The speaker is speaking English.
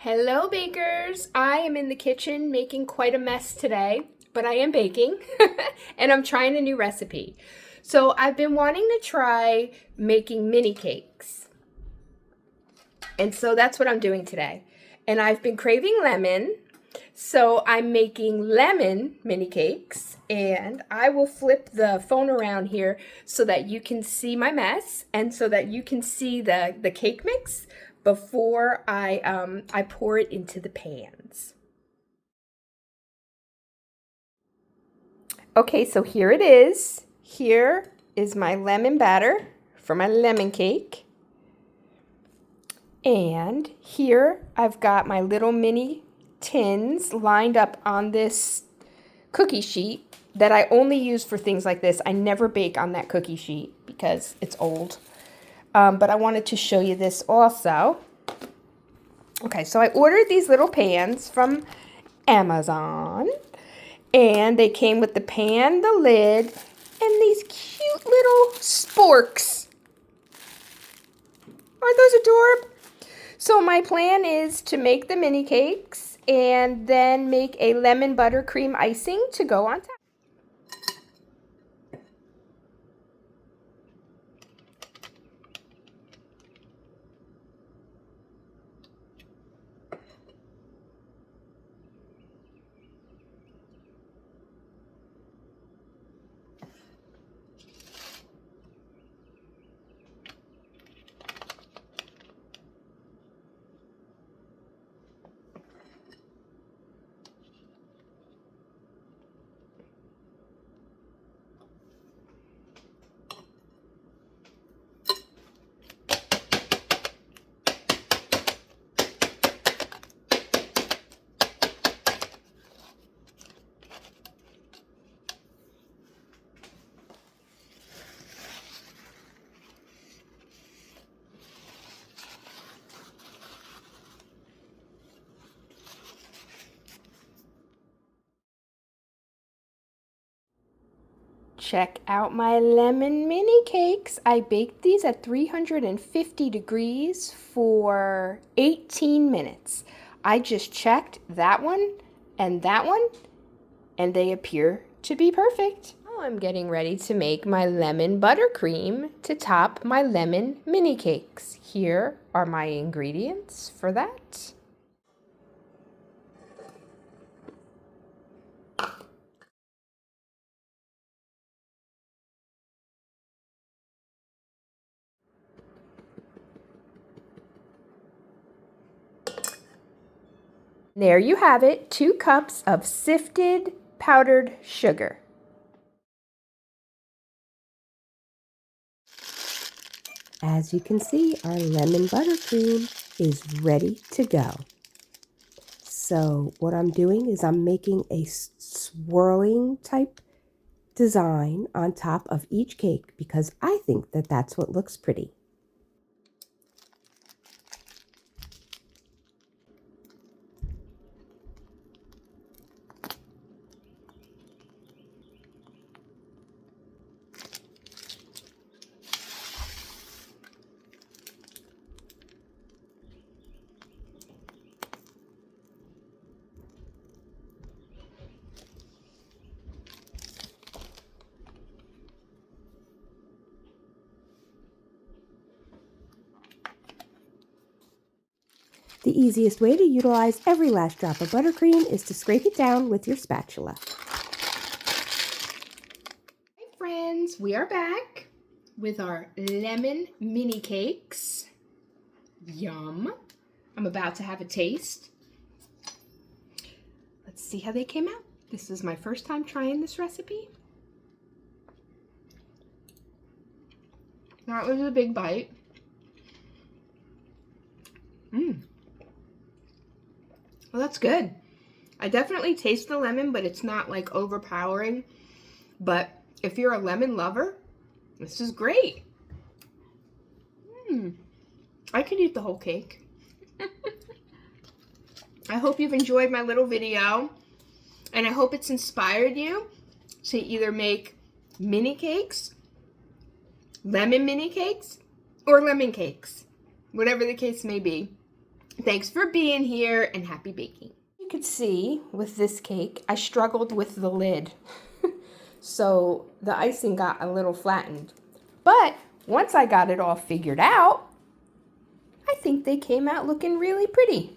Hello, bakers. I am in the kitchen making quite a mess today, but I am baking and I'm trying a new recipe. So I've been wanting to try making mini cakes. And so that's what I'm doing today. And I've been craving lemon, so I'm making lemon mini cakes, and I will flip the phone around here so that you can see my mess and so that you can see the cake mix before I pour it into the pans. Okay, so here it is. Here is my lemon batter for my lemon cake. And here I've got my little mini tins lined up on this cookie sheet that I only use for things like this. I never bake on that cookie sheet because it's old. But I wanted to show you this also. Okay, so I ordered these little pans from Amazon. And they came with the pan, the lid, and these cute little sporks. Aren't those adorable? So my plan is to make the mini cakes and then make a lemon buttercream icing to go on top. Check out my lemon mini cakes. I baked these at 350 degrees for 18 minutes. I just checked that one, and they appear to be perfect. Now I'm getting ready to make my lemon buttercream to top my lemon mini cakes. Here are my ingredients for that. There you have it, 2 cups of sifted powdered sugar. As you can see, our lemon buttercream is ready to go. So what I'm doing is I'm making a swirling type design on top of each cake because I think that that's what looks pretty. The easiest way to utilize every last drop of buttercream is to scrape it down with your spatula. Hey friends, we are back with our lemon mini cakes. Yum. I'm about to have a taste. Let's see how they came out. This is my first time trying this recipe. That was a big bite. Well, that's good. I definitely taste the lemon, but it's not like overpowering. But if you're a lemon lover, this is great. I could eat the whole cake. I hope you've enjoyed my little video, and I hope it's inspired you to either make mini cakes, lemon mini cakes, or lemon cakes, whatever the case may be. Thanks for being here and happy baking. You could see with this cake, I struggled with the lid. So the icing got a little flattened. But once I got it all figured out, I think they came out looking really pretty.